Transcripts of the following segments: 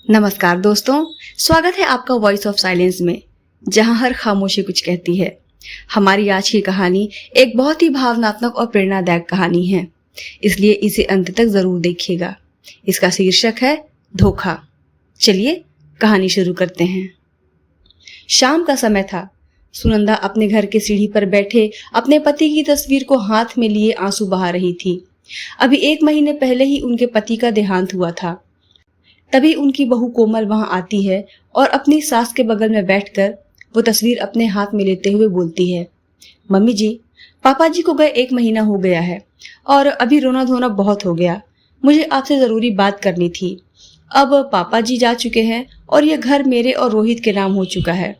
नमस्कार दोस्तों, स्वागत है आपका वॉइस ऑफ साइलेंस में, जहां हर खामोशी कुछ कहती है। हमारी आज की कहानी एक बहुत ही भावनात्मक और प्रेरणादायक कहानी है, इसलिए इसे अंत तक जरूर देखिएगा। इसका शीर्षक है धोखा। चलिए कहानी शुरू करते हैं। शाम का समय था। सुनंदा अपने घर के सीढ़ी पर बैठे अपने पति की तस्वीर को हाथ में लिए आंसू बहा रही थी। अभी 1 महीने पहले ही उनके पति का देहांत हुआ था। तभी उनकी बहू कोमल वहां आती है और अपनी सास के बगल में बैठकर वो तस्वीर अपने हाथ में लेते हुए बोलती है, मम्मी जी, पापा जी को गए 1 महीना हो गया है और अभी रोना धोना बहुत हो गया। मुझे आपसे जरूरी बात करनी थी। अब पापा जी जा चुके हैं और यह घर मेरे और रोहित के नाम हो चुका है,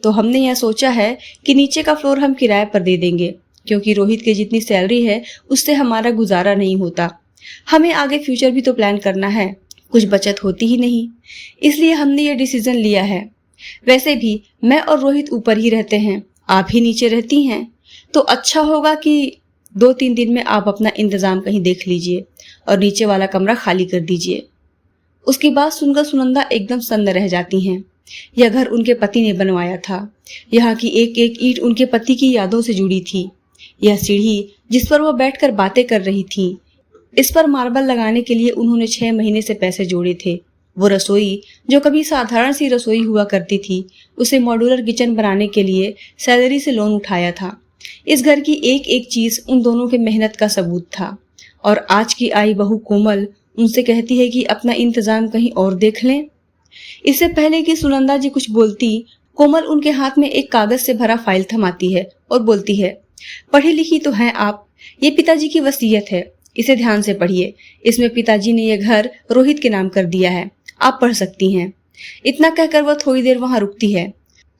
तो हमने यह सोचा है कि नीचे का फ्लोर हम किराए पर दे देंगे, क्योंकि रोहित की जितनी सैलरी है उससे हमारा गुजारा नहीं होता। हमें आगे फ्यूचर भी तो प्लान करना है, कुछ बचत होती ही नहीं, इसलिए हमने ये डिसीजन लिया है। वैसे भी मैं और रोहित ऊपर ही रहते हैं, आप ही नीचे रहती हैं, तो अच्छा होगा कि 2-3 दिन में आप अपना इंतजाम कहीं देख लीजिए और नीचे वाला कमरा खाली कर दीजिए। उसकी बात सुनकर सुनंदा एकदम सन्न रह जाती हैं। यह घर उनके पति ने बनवाया था। यहाँ की एक एक ईंट उनके पति की यादों से जुड़ी थी। यह सीढ़ी जिस पर वह बैठकर बातें कर रही थी, इस पर मार्बल लगाने के लिए उन्होंने 6 महीने से पैसे जोड़े थे। वो रसोई जो कभी साधारण सी रसोई हुआ करती थी, उसे मॉड्यूलर किचन बनाने के लिए सैलरी से लोन उठाया था। इस घर की एक एक चीज उन दोनों के मेहनत का सबूत था। और आज की आई बहू कोमल उनसे कहती है कि अपना इंतजाम कहीं और देख लें। इससे पहले कि सुनंदा जी कुछ बोलती, कोमल उनके हाथ में एक कागज से भरा फाइल थमाती है और बोलती है, पढ़ी लिखी तो हैं आप, ये पिताजी की वसीयत है, इसे ध्यान से पढ़िए। इसमें पिताजी ने यह घर रोहित के नाम कर दिया है, आप पढ़ सकती हैं। इतना कहकर वह थोड़ी देर वहां रुकती है।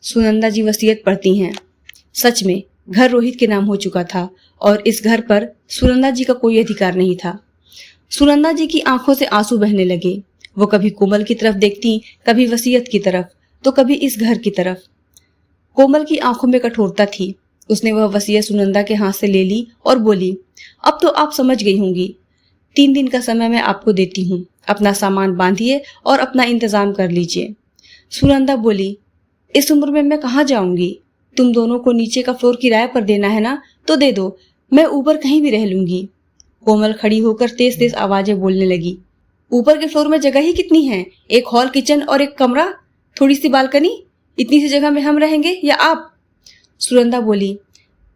सुनंदा जी वसीयत पढ़ती हैं। सच में घर रोहित के नाम हो चुका था और इस घर पर सुनंदा जी का कोई अधिकार नहीं था। सुनंदा जी की आंखों से आंसू बहने लगे। वो कभी कोमल की तरफ देखती, कभी वसीयत की तरफ, तो कभी इस घर की तरफ। कोमल की आंखों में कठोरता थी। उसने वह वसीयत सुनंदा के हाथ से ले ली और बोली, अब तो आप समझ गई होंगी। 3 दिन का समय मैं आपको देती हूँ, अपना सामान बांधिए और अपना इंतजाम कर लीजिए। सुनंदा बोली, इस उम्र में मैं कहाँ जाऊंगी? तुम दोनों को नीचे का फ्लोर किराए पर देना है ना, तो दे दो, मैं ऊपर कहीं भी रह लूंगी। कोमल खड़ी होकर तेज तेज आवाजें बोलने लगी, ऊपर के फ्लोर में जगह ही कितनी है? एक हॉल, किचन और एक कमरा, थोड़ी सी बालकनी, इतनी सी जगह में हम रहेंगे या आप? सुनंदा बोली,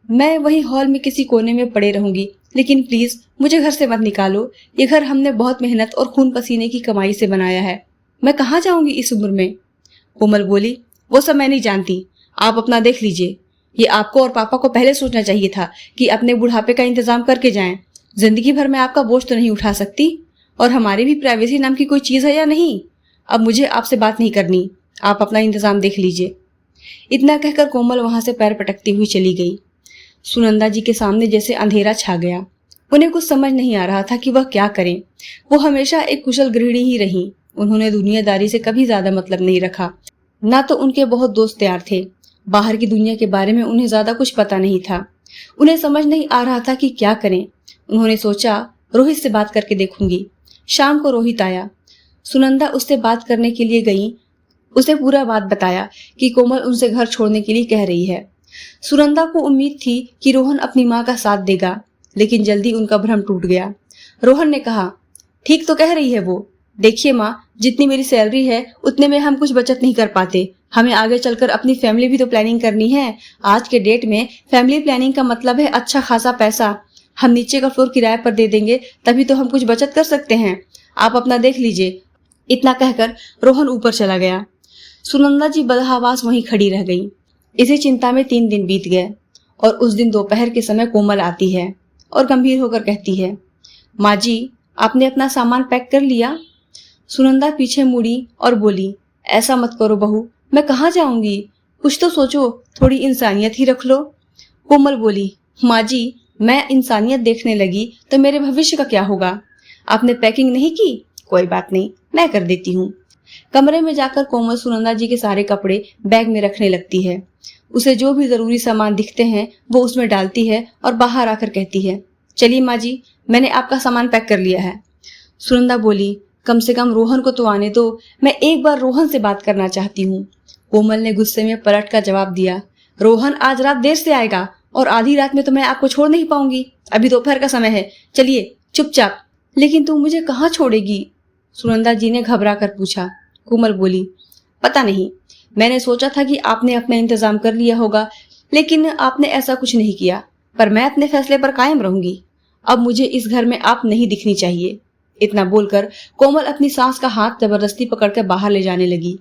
मैं वही हॉल में किसी कोने में पड़े रहूंगी, लेकिन प्लीज मुझे घर से मत निकालो। ये घर हमने बहुत मेहनत और खून पसीने की कमाई से बनाया है, मैं कहाँ जाऊंगी इस उम्र में? कोमल बोली, वो सब मैं नहीं जानती, आप अपना देख लीजिए। ये आपको और पापा को पहले सोचना चाहिए था कि अपने बुढ़ापे का इंतजाम करके जाएं। जिंदगी भर मैं आपका बोझ तो नहीं उठा सकती, और हमारी भी प्राइवेसी नाम की कोई चीज है या नहीं? अब मुझे आपसे बात नहीं करनी, आप अपना इंतजाम देख लीजिए। इतना कहकर कोमल वहां से पैर पटकती हुई चली गई। सुनंदा जी के सामने जैसे अंधेरा छा गया। उन्हें कुछ समझ नहीं आ रहा था कि वह क्या करें। वो हमेशा एक कुशल गृहिणी ही रही। उन्होंने दुनियादारी से कभी ज्यादा मतलब नहीं रखा। ना तो उनके बहुत दोस्त यार थे। बाहर की दुनिया के बारे में उन्हें ज्यादा कुछ पता नहीं था। उन्हें समझ नहीं आ रहा था कि क्या करें। उन्होंने सोचा, रोहित से बात करके देखूंगी। शाम को रोहित आया। सुनंदा उससे बात करने के लिए गई। उसने पूरा बात बताया कि कोमल उनसे घर छोड़ने के लिए कह रही है। सुनंदा को उम्मीद थी कि रोहन अपनी माँ का साथ देगा, लेकिन जल्दी उनका भ्रम टूट गया। रोहन ने कहा, ठीक तो कह रही है वो। देखिए माँ, जितनी मेरी सैलरी है उतने में हम कुछ बचत नहीं कर पाते। हमें आगे चलकर अपनी फैमिली भी तो प्लानिंग करनी है। आज के डेट में फैमिली प्लानिंग का मतलब है अच्छा खासा पैसा। हम नीचे का फ्लोर किराए पर दे देंगे, तभी तो हम कुछ बचत कर सकते हैं। आप अपना देख लीजिए। इतना कहकर रोहन ऊपर चला गया। सुनंदा जी बदहवास वहीं खड़ी रह गई। इसी चिंता में 3 दिन बीत गए और उस दिन दोपहर के समय कोमल आती है और गंभीर होकर कहती है, माँ जी, आपने अपना सामान पैक कर लिया? सुनंदा पीछे मुड़ी और बोली, ऐसा मत करो बहू, मैं कहाँ जाऊंगी? कुछ तो सोचो, थोड़ी इंसानियत ही रख लो। कोमल बोली, माँ जी, मैं इंसानियत देखने लगी तो मेरे भविष्य का क्या होगा? आपने पैकिंग नहीं की? कोई बात नहीं, मैं कर देती हूँ। कमरे में जाकर कोमल सुनंदा जी के सारे कपड़े बैग में रखने लगती है। उसे जो भी जरूरी सामान दिखते हैं वो उसमें डालती है और बाहर आकर कहती है, चलिए माँ जी, मैंने आपका सामान पैक कर लिया है। सुनंदा बोली, कम से कम रोहन को तो आने दो, मैं एक बार रोहन से बात करना चाहती हूँ। कोमल ने गुस्से में पलट कर जवाब दिया, रोहन आज रात देर से आएगा और आधी रात में तो मैं आपको छोड़ नहीं पाऊंगी। अभी दोपहर का समय है, चलिए चुपचाप। लेकिन तू मुझे कहाँ छोड़ेगी? सुनंदा जी ने घबरा कर पूछा। कोमल बोली, पता नहीं, मैंने सोचा था कि आपने अपना इंतजाम कर लिया होगा, लेकिन आपने ऐसा कुछ नहीं किया। पर मैं अपने फैसले पर कायम रहूंगी। अब मुझे इस घर में आप नहीं दिखनी चाहिए। इतना बोलकर कोमल अपनी सास का हाथ जबरदस्ती पकड़कर बाहर ले जाने लगी।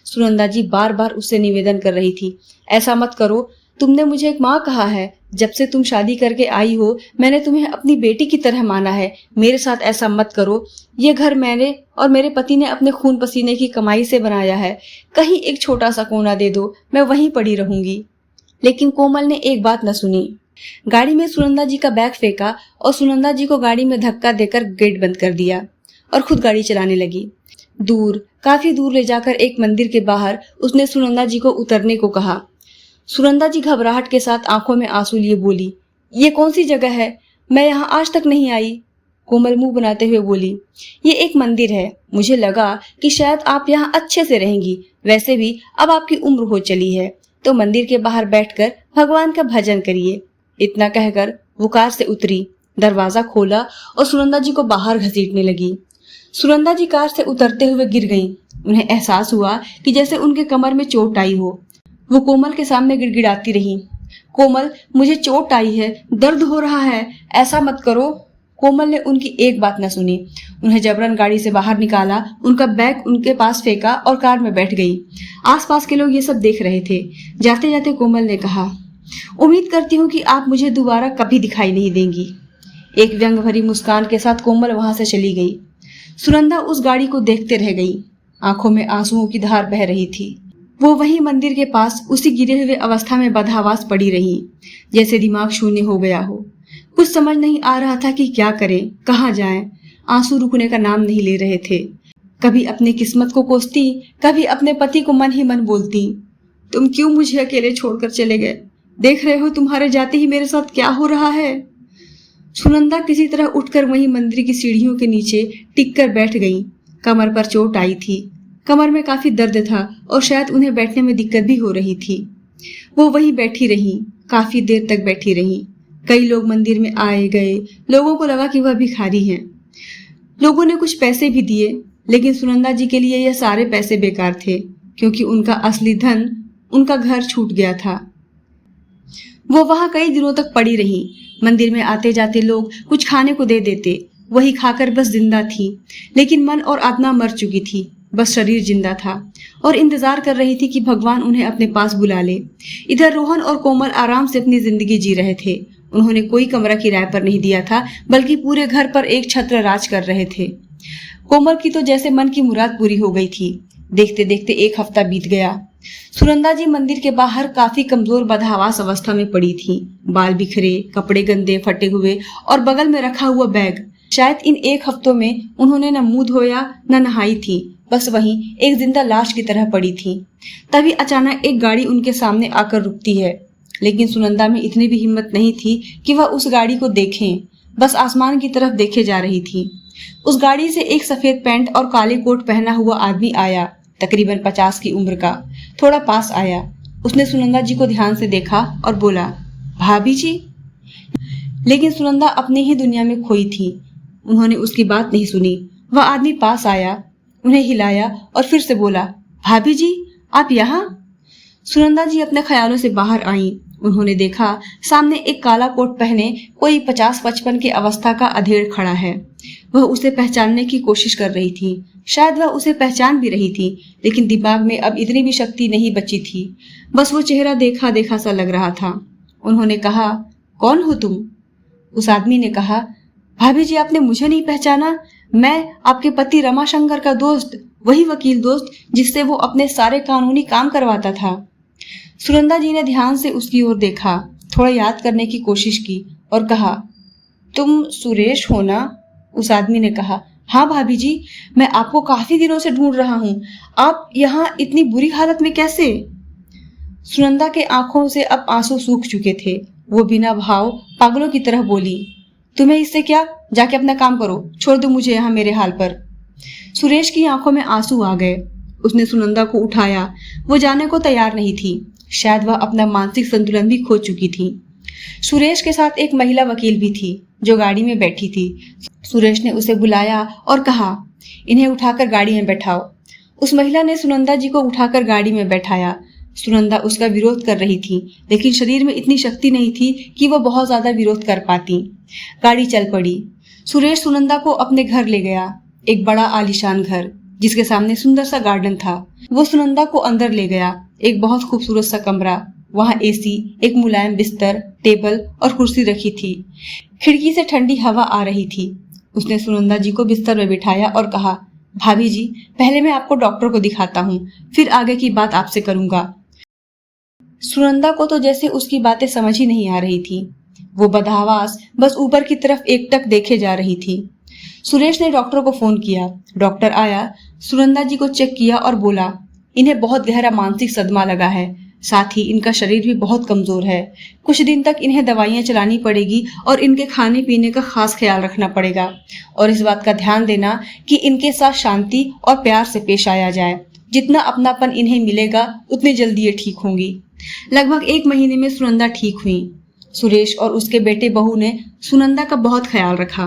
सुनंदा जी बार बार उससे निवेदन कर रही थी, ऐसा मत करो, तुमने मुझे एक माँ कहा है। जब से तुम शादी करके आई हो मैंने तुम्हें अपनी बेटी की तरह माना है। मेरे साथ ऐसा मत करो। ये घर मैंने और मेरे पति ने अपने खून पसीने की कमाई से बनाया है। कहीं एक छोटा सा कोना दे दो, मैं वहीं पड़ी रहूंगी। लेकिन कोमल ने एक बात न सुनी। गाड़ी में सुनंदा जी का बैग फेंका और सुनंदा जी को गाड़ी में धक्का देकर गेट बंद कर दिया और खुद गाड़ी चलाने लगी। काफी दूर ले जाकर एक मंदिर के बाहर उसने सुनंदा जी को उतरने को कहा। सुनंदा जी घबराहट के साथ आंखों में आंसू लिए बोली, ये कौन सी जगह है? मैं यहाँ आज तक नहीं आई। कोमल मुंह बनाते हुए बोली, ये एक मंदिर है। मुझे लगा कि शायद आप यहाँ अच्छे से रहेंगी। वैसे भी अब आपकी उम्र हो चली है, तो मंदिर के बाहर बैठकर भगवान का भजन करिए। इतना कहकर वो कार से उतरी, दरवाजा खोला और सुनंदा जी को बाहर घसीटने लगी। सुनंदा जी कार से उतरते हुए गिर गईं। उन्हें एहसास हुआ कि जैसे उनके कमर में चोट आई हो। वो कोमल के सामने गिड़गिड़ाती रही, कोमल मुझे चोट आई है, दर्द हो रहा है, ऐसा मत करो। कोमल ने उनकी एक बात न सुनी। उन्हें जबरन गाड़ी से बाहर निकाला, उनका बैग उनके पास फेंका और कार में बैठ गई। आसपास के लोग ये सब देख रहे थे। जाते जाते कोमल ने कहा, उम्मीद करती हूँ कि आप मुझे दोबारा कभी दिखाई नहीं देंगी। एक व्यंग भरी मुस्कान के साथ कोमल वहां से चली गई। सुनंदा उस गाड़ी को देखते रह गई। आंखों में आंसुओं की धार बह रही थी। वो वहीं मंदिर के पास उसी गिरे हुए अवस्था में बदहवास पड़ी रही, जैसे दिमाग शून्य हो गया हो। कुछ समझ नहीं आ रहा था कि क्या करें, कहाँ जाएं। आंसू रुकने का नाम नहीं ले रहे थे। कभी अपनी किस्मत को कोसती, कभी अपने पति को मन ही मन बोलती, तुम क्यों मुझे अकेले छोड़कर चले गए? देख रहे हो तुम्हारे जाते ही मेरे साथ क्या हो रहा है। सुनंदा किसी तरह उठकर वहीं मंदिर की सीढ़ियों के नीचे टिक कर बैठ गई। कमर पर चोट आई थी, कमर में काफी दर्द था और शायद उन्हें बैठने में दिक्कत भी हो रही थी। वो वहीं बैठी रही, काफी देर तक बैठी रही। कई लोग मंदिर में आए गए। लोगों को लगा कि वह भिखारी हैं। लोगों ने कुछ पैसे भी दिए, लेकिन सुनंदा जी के लिए यह सारे पैसे बेकार थे, क्योंकि उनका असली धन, उनका घर छूट गया था। वो वहां कई दिनों तक पड़ी रही। मंदिर में आते जाते लोग कुछ खाने को दे देते, वही खाकर बस जिंदा थी। लेकिन मन और आत्मा मर चुकी थी, बस शरीर जिंदा था और इंतजार कर रही थी कि भगवान उन्हें अपने पास बुला ले। इधर रोहन और कोमल आराम से अपनी जिंदगी जी रहे थे। उन्होंने कोई कमरा किराए पर नहीं दिया था, बल्कि पूरे घर पर एक छत्र राज कर रहे थे। कोमल की तो जैसे मन की मुराद पूरी हो गई थी। देखते देखते एक हफ्ता बीत गया। सुनंदा जी मंदिर के बाहर काफी कमजोर बदहवास अवस्था में पड़ी थी। बाल बिखरे, कपड़े गंदे फटे हुए और बगल में रखा हुआ बैग। शायद इन एक हफ्तों में उन्होंने न मुंह धोया न नहाई थी, बस वहीं एक जिंदा लाश की तरह पड़ी थी। तभी अचानक एक गाड़ी उनके सामने आकर रुकती है, लेकिन सुनंदा में इतनी भी हिम्मत नहीं थी कि वह उस गाड़ी को देखें। बस आसमान की तरफ देखे जा रही थी। उस गाड़ी से एक सफेद पैंट और काले कोट पहना हुआ आदमी आया, तकरीबन 50 की उम्र का। थोड़ा पास आया, उसने सुनंदा जी को ध्यान से देखा और बोला, भाभी जी। लेकिन सुनंदा अपनी ही दुनिया में खोई थी। उन्होंने उसकी बात नहीं सुनी। वह आदमी पास आया, उन्हें हिलाया और फिर से बोला, भाभी जी आप यहाँ? सुनंदा जी अपने ख्यालों से बाहर आईं। उन्होंने देखा सामने एक काला कोट पहने कोई 50-55 की अवस्था का अधेड़ खड़ा है। वह उसे पहचानने की कोशिश कर रही थी। शायद वह उसे पहचान भी रही थी, लेकिन दिमाग में अब इतनी भी शक्ति नहीं बची थी। बस वो चेहरा देखा देखा सा लग रहा था। उन्होंने कहा, कौन हो तुम? उस आदमी ने कहा, भाभी जी आपने मुझे नहीं पहचाना? मैं आपके पति रमाशंकर का दोस्त, वही वकील दोस्त जिससे वो अपने सारे कानूनी काम करवाता था। सुनंदा जी ने ध्यान से उसकी ओर देखा, थोड़ा याद करने की कोशिश की और कहा, तुम सुरेश हो ना? उस आदमी ने कहा, हाँ भाभी जी, मैं आपको काफी दिनों से ढूंढ रहा हूँ। आप यहाँ इतनी बुरी हालत में कैसे? सुनंदा के आंखों से अब आंसू सूख चुके थे। वो बिना भाव पागलों की तरह बोली, तुम्हें इससे क्या? जाके अपना काम करो, छोड़ दो मुझे यहाँ मेरे हाल पर। सुरेश की आंखों में आंसू आ गए। उसने सुनंदा को उठाया। वो जाने को तैयार नहीं थी। शायद वह अपना मानसिक संतुलन भी खो चुकी थी। सुरेश के साथ एक महिला वकील भी थी जो गाड़ी में बैठी थी। सुरेश ने उसे बुलाया और कहा, इन्हें उठाकर गाड़ी में बैठाओ। उस महिला ने सुनंदा जी को उठाकर गाड़ी में बैठाया। सुनंदा उसका विरोध कर रही थी, लेकिन शरीर में इतनी शक्ति नहीं थी कि वो बहुत ज्यादा विरोध कर पाती। गाड़ी चल पड़ी। सुरेश सुनंदा को अपने घर ले गया, एक बड़ा आलीशान घर जिसके सामने सुंदर सा गार्डन था। वो सुनंदा को अंदर ले गया, एक बहुत खूबसूरत सा कमरा। वहाँ एसी, एक मुलायम बिस्तर, टेबल और कुर्सी रखी थी। खिड़की से ठंडी हवा आ रही थी। उसने सुनंदा जी को बिस्तर में बिठाया और कहा, भाभी जी, पहले मैं आपको डॉक्टर को दिखाता हूँ, फिर आगे की बात आपसे करूंगा। सुनंदा को तो जैसे उसकी बातें समझ ही नहीं आ रही थी। वो बदहवास बस ऊपर की तरफ एकटक देखे जा रही थी। सुरेश ने डॉक्टर को फोन किया। डॉक्टर आया, सुनंदा जी को चेक किया और बोला, इन्हें बहुत गहरा मानसिक सदमा लगा है, साथ ही इनका शरीर भी बहुत कमजोर है। कुछ दिन तक इन्हें दवाइयां चलानी पड़ेगी और इनके खाने पीने का खास ख्याल रखना पड़ेगा और इस बात का ध्यान देना कि इनके साथ शांति और प्यार से पेश आया जाए। जितना अपनापन इन्हें मिलेगा उतनी जल्दी ये ठीक होंगी। लगभग 1 महीने में सुनंदा ठीक हुई। सुरेश और उसके बेटे बहू ने सुनंदा का बहुत ख्याल रखा।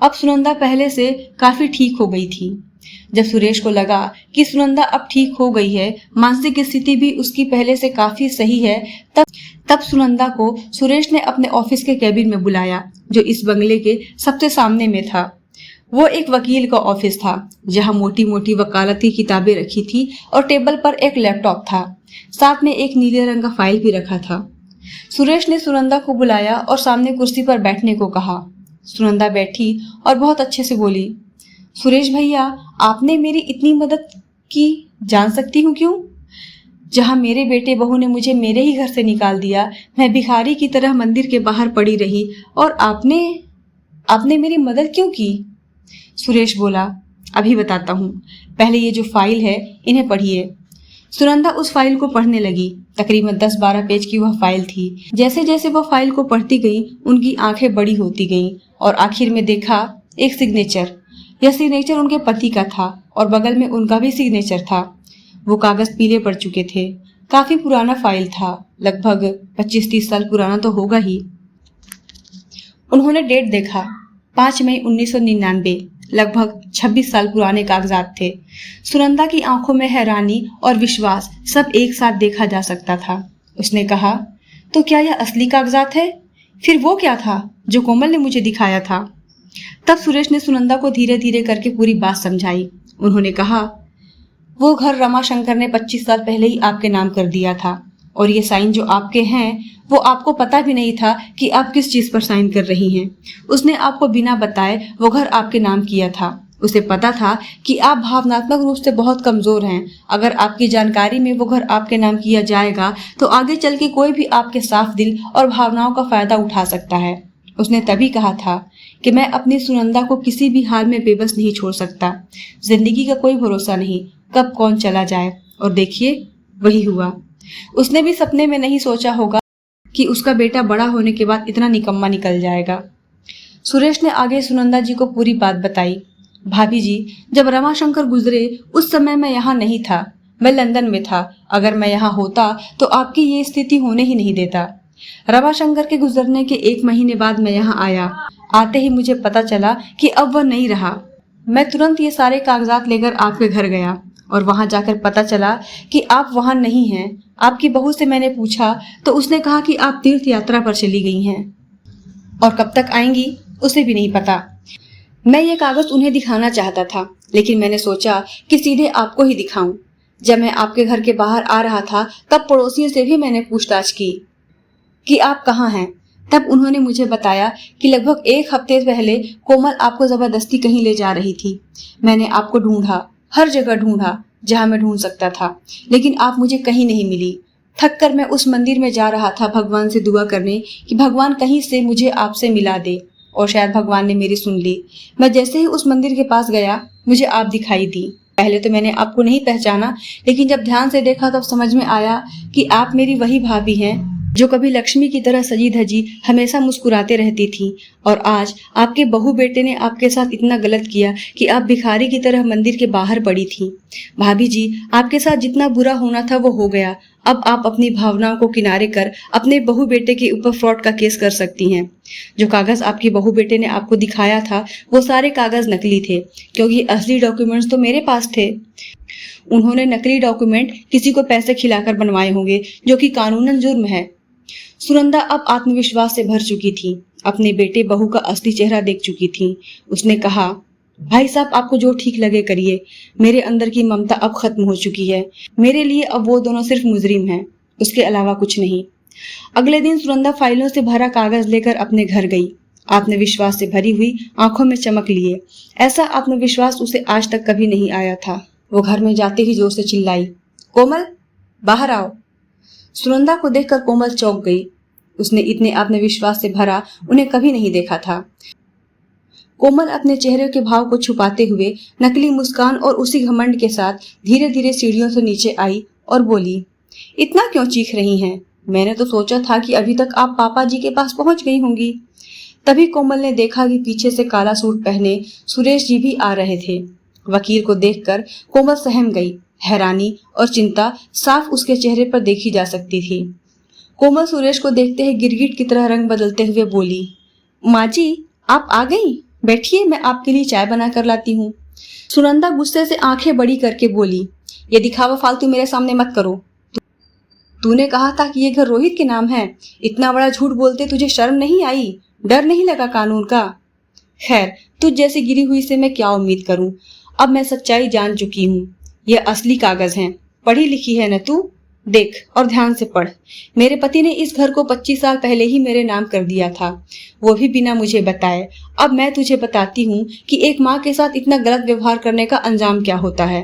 अब सुनंदा पहले से काफी ठीक हो गई थी। जब सुरेश को लगा कि सुनंदा अब ठीक हो गई है, मानसिक स्थिति भी उसकी पहले से काफी सही है, तब सुनंदा को सुरेश ने अपने ऑफिस के कैबिन में बुलाया, जो इस बंगले के सबसे सामने में था। वो एक वकील का ऑफिस था, जहां मोटी मोटी वकालत की किताबें रखी थी और टेबल पर एक लैपटॉप था। साथ में एक नीले रंग का फाइल भी रखा था। सुरेश ने सुनंदा को बुलाया और सामने कुर्सी पर बैठने को कहा। सुनंदा बैठी और बहुत अच्छे से बोली, सुरेश भैया, आपने मेरी इतनी मदद की, जान सकती हूँ क्यों? जहाँ मेरे बेटे बहू ने मुझे मेरे ही घर से निकाल दिया, मैं भिखारी की तरह मंदिर के बाहर पड़ी रही और आपने मेरी मदद क्यों की? सुरेश बोला, अभी बताता हूँ, पहले ये जो फाइल है इन्हें पढ़िए। सुनंदा उस फाइल को पढ़ने लगी। तकरीबन 10-12 पेज की वह फाइल थी। जैसे जैसे वह फाइल को पढ़ती गई, उनकी आंखें बड़ी होती गईं और आखिर में देखा एक सिग्नेचर। यह सिग्नेचर उनके पति का था और बगल में उनका भी सिग्नेचर था। वो कागज पीले पड़ चुके थे। काफी पुराना फाइल था, लगभग 25-30 साल पुराना तो होगा ही। उन्होंने डेट देखा, 5 मई 1999, लगभग 26 साल पुराने कागजात थे। सुनंदा की आंखों में हैरानी और विश्वास सब एक साथ देखा जा सकता था। उसने कहा, तो क्या यह असली कागजात है? फिर वो क्या था जो कोमल ने मुझे दिखाया था? तब सुरेश ने सुनंदा को धीरे धीरे करके पूरी बात समझाई। उन्होंने कहा, वो घर रमाशंकर ने 25 साल पहले ही आपके नाम कर दिया था और ये साइन जो आपके हैं वो आपको पता भी नहीं था कि आप किस चीज पर साइन कर रही हैं। उसने आपको बिना बताए वो घर आपके नाम किया था। उसे पता था कि आप भावनात्मक रूप से बहुत कमजोर हैं। अगर आपकी जानकारी में वो घर आपके नाम किया जाएगा तो आगे चल के कोई भी आपके साफ दिल और भावनाओं का फायदा उठा सकता है। उसने तभी कहा था कि मैं अपनी सुनंदा को किसी भी हाल में बेबस नहीं छोड़ सकता। जिंदगी का कोई भरोसा नहीं, कब कौन चला जाए। और देखिए, वही हुआ। उसने भी सपने में नहीं सोचा होगा कि उसका बेटा बड़ा होने के बाद इतना निकम्मा निकल जाएगा। सुरेश ने आगे सुनंदा जी को पूरी बात बताई। भाभी जी, जब रमाशंकर गुजरे उस समय मैं यहाँ नहीं था, मैं लंदन में था। अगर मैं यहाँ होता तो आपकी ये स्थिति होने ही नहीं देता। रमाशंकर के गुजरने के 1 महीने बाद मैं यहाँ आया। आते ही मुझे पता चला कि अब वह नहीं रहा। मैं तुरंत ये सारे कागजात लेकर आपके घर गया और वहां जाकर पता चला कि आप वहां नहीं हैं। आपकी बहू से मैंने पूछा तो उसने कहा कि आप तीर्थ यात्रा पर चली गई हैं और कब तक आएंगी उसे भी नहीं पता। मैं ये कागज उन्हें दिखाना चाहता था, लेकिन मैंने सोचा कि सीधे आपको ही दिखाऊं। जब मैं आपके घर के बाहर आ रहा था तब पड़ोसियों से भी मैंने पूछताछ की कि आप कहाँ हैं। तब उन्होंने मुझे बताया कि लगभग 1 हफ्ते पहले कोमल आपको जबरदस्ती कहीं ले जा रही थी। मैंने आपको ढूंढा, हर जगह ढूंढा जहां मैं ढूंढ सकता था, लेकिन आप मुझे कहीं नहीं मिली। थक कर मैं उस मंदिर में जा रहा था भगवान से दुआ करने कि भगवान कहीं से मुझे आपसे मिला दे, और शायद भगवान ने मेरी सुन ली। मैं जैसे ही उस मंदिर के पास गया, मुझे आप दिखाई दी। पहले तो मैंने आपको नहीं पहचाना, लेकिन जब ध्यान से देखा तब समझ में आया कि आप मेरी वही भाभी हैं जो कभी लक्ष्मी की तरह सजी धजी हमेशा मुस्कुराते रहती थी, और आज आपके बहू बेटे ने आपके साथ इतना गलत किया कि आप भिखारी की तरह मंदिर के बाहर पड़ी थी। भाभी जी, आपके साथ जितना बुरा होना था वो हो गया। अब आप अपनी भावनाओं को किनारे कर अपने बहू बेटे के ऊपर फ्रॉड का केस कर सकती हैं। जो कागज आपके बहू बेटे ने आपको दिखाया था वो सारे कागज नकली थे, क्योंकि असली डॉक्यूमेंट्स तो मेरे पास थे। उन्होंने नकली डॉक्यूमेंट किसी को पैसे खिलाकर बनवाए होंगे, जो कि कानूनन जुर्म है। सुनंदा अब आत्मविश्वास से भर चुकी थी, अपने बेटे बहू का असली चेहरा देख चुकी थी। उसने कहा, भाई साहब, आपको जो ठीक लगे करिए। मेरे अंदर की ममता अब खत्म हो चुकी है। मेरे लिए अब वो दोनों सिर्फ मुजरिम हैं, उसके अलावा कुछ नहीं। अगले दिन सुनंदा फाइलों से भरा कागज लेकर अपने घर गई। आत्मविश्वास से भरी हुई आंखों में चमक लिए। ऐसा आत्मविश्वास उसे आज तक कभी नहीं आया था। वो घर में जाते ही जोर से चिल्लाई, कोमल, बाहर आओ। सुनंदा को देखकर कोमल चौंक गई। उसने इतने आत्मविश्वास से भरा उन्हें कभी नहीं देखा था। कोमल अपने चेहरे के भाव को छुपाते हुए नकली मुस्कान और उसी घमंड के साथ धीरे धीरे सीढ़ियों से नीचे आई और बोली, इतना क्यों चीख रही हैं? मैंने तो सोचा था कि अभी तक आप पापा जी के पास पहुंच गई होंगी। तभी कोमल ने देखा कि पीछे से काला सूट पहने सुरेश जी भी आ रहे थे। वकील को देखकर कोमल सहम गई। हैरानी और चिंता साफ उसके चेहरे पर देखी जा सकती थी। कोमल सुरेश को देखते ही गिरगिट की तरह रंग बदलते हुए बोली, माँ जी, आप आ गई? बैठिए, मैं आपके लिए चाय बना कर लाती हूँ। सुनंदा गुस्से से आंखें बड़ी करके बोली, ये दिखावा फालतू मेरे सामने मत करो। तूने कहा था कि ये घर रोहित के नाम है। इतना बड़ा झूठ बोलते तुझे शर्म नहीं आई? डर नहीं लगा कानून का? खैर, तुझ जैसी गिरी हुई से मैं क्या उम्मीद करूं? अब मैं सच्चाई जान चुकी हूँ। ये असली कागज हैं। पढ़ी लिखी है न तू? देख और ध्यान से पढ़। मेरे पति ने इस घर को 25 साल पहले ही मेरे नाम कर दिया था, वो भी बिना मुझे बताए। अब मैं तुझे बताती हूँ कि एक माँ के साथ इतना गलत व्यवहार करने का अंजाम क्या होता है।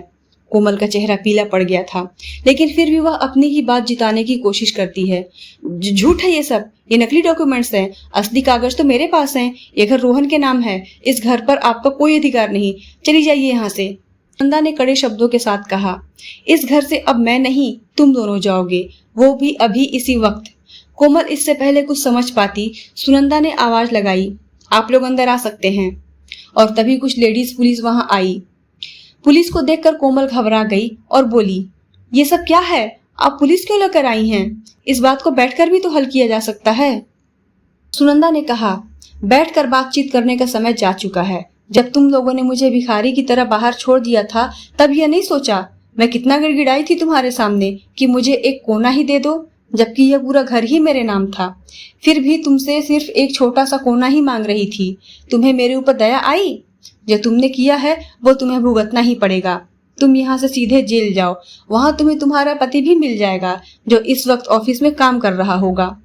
कोमल का चेहरा पीला पड़ गया था, लेकिन फिर भी वह अपनी ही बात जिताने की कोशिश करती है। झूठ है ये सब, ये नकली डॉक्यूमेंट्स हैं। असली कागज तो मेरे पास हैं। ये घर रोहन के नाम है। इस घर पर आपका कोई अधिकार नहीं। चली जाइए यहाँ से। सुनंदा ने कड़े शब्दों के साथ कहा, इस घर से अब मैं नहीं, तुम दोनों जाओगे, वो भी अभी इसी वक्त। कोमल इससे पहले कुछ समझ पाती, सुनंदा ने आवाज लगाई, आप लोग अंदर आ सकते हैं। और तभी कुछ लेडीज पुलिस वहां आई। पुलिस को देखकर कोमल घबरा गई और बोली, ये सब क्या है? आप पुलिस क्यों लेकर आई हैं? इस बात को बैठकर भी तो हल किया जा सकता है। सुनंदा ने कहा, बैठकर बातचीत करने का समय जा चुका है। जब तुम लोगों ने मुझे भिखारी की तरह बाहर छोड़ दिया था, तब यह नहीं सोचा मैं कितना गिड़गिड़ाई थी तुम्हारे सामने कि मुझे एक कोना ही दे दो, जबकि यह पूरा घर ही मेरे नाम था। फिर भी तुमसे सिर्फ एक छोटा सा कोना ही मांग रही थी। तुम्हें मेरे ऊपर दया आई? जो तुमने किया है वो तुम्हें भुगतना ही पड़ेगा। तुम यहाँ से सीधे जेल जाओ, वहां तुम्हें तुम्हारा पति भी मिल जाएगा, जो इस वक्त ऑफिस में काम कर रहा होगा।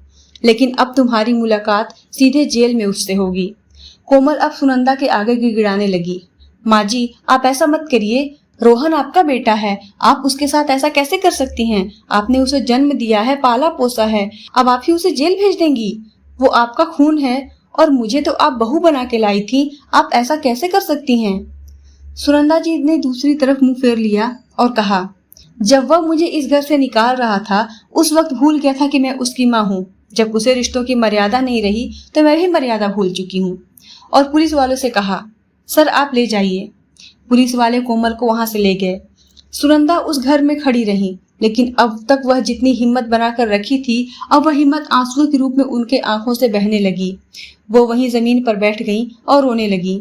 लेकिन अब तुम्हारी मुलाकात सीधे जेल में उससे होगी। कोमल अब सुनंदा के आगे गिड़गिड़ाने लगी, माँ जी, आप ऐसा मत करिए। रोहन आपका बेटा है, आप उसके साथ ऐसा कैसे कर सकती हैं? आपने उसे जन्म दिया है, पाला पोसा है, अब आप ही उसे जेल भेज देंगी? वो आपका खून है और मुझे तो आप बहू बना के लाई थी। आप ऐसा कैसे कर सकती हैं? सुनंदा जी ने दूसरी तरफ मुंह फेर लिया और कहा, जब वह मुझे इस घर से निकाल रहा था, उस वक्त भूल गया था कि मैं उसकी माँ हूँ। जब उसे रिश्तों की मर्यादा नहीं रही तो मैं भी मर्यादा भूल चुकी हूँ। और पुलिस वालों से कहा, सर आप ले जाइए। पुलिस वाले कोमल को वहां से ले गए। सुनंदा उस घर में खड़ी रही, लेकिन अब तक वह जितनी हिम्मत बनाकर रखी थी, अब वह हिम्मत आंसुओं के रूप में उनके आंखों से बहने लगी। वो वहीं जमीन पर बैठ गईं और रोने लगी।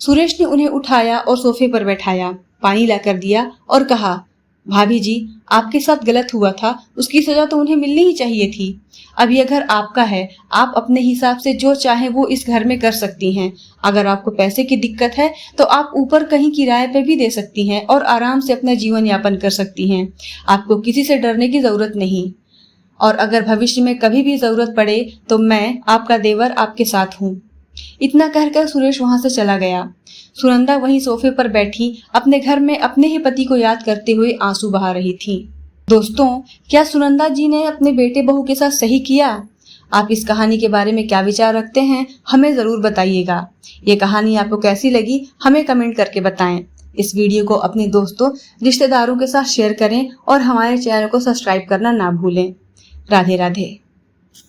सुरेश ने उन्हें उठाया और सोफे पर बैठाया, पानी लाकर दिया और कहा, भाभी जी, आपके साथ गलत हुआ था, उसकी सजा तो उन्हें मिलनी ही चाहिए थी। अब यह घर आपका है, आप अपने हिसाब से जो चाहें वो इस घर में कर सकती हैं। अगर आपको पैसे की दिक्कत है तो आप ऊपर कहीं किराए पे भी दे सकती हैं और आराम से अपना जीवन यापन कर सकती हैं। आपको किसी से डरने की जरूरत नहीं। और अगर भविष्य में कभी भी जरूरत पड़े तो मैं, आपका देवर, आपके साथ हूँ। इतना कहकर सुरेश वहां से चला गया। सुनंदा वहीं सोफे पर बैठी अपने घर में अपने ही पति को याद करते हुए आंसू बहा रही थी। दोस्तों, क्या सुनंदा जी ने अपने बेटे बहू के साथ सही किया? आप इस कहानी के बारे में क्या विचार रखते हैं, हमें जरूर बताइएगा। ये कहानी आपको कैसी लगी, हमें कमेंट करके बताएं। इस वीडियो को अपने दोस्तों, रिश्तेदारों के साथ शेयर करें और हमारे चैनल को सब्सक्राइब करना ना भूलें। राधे राधे।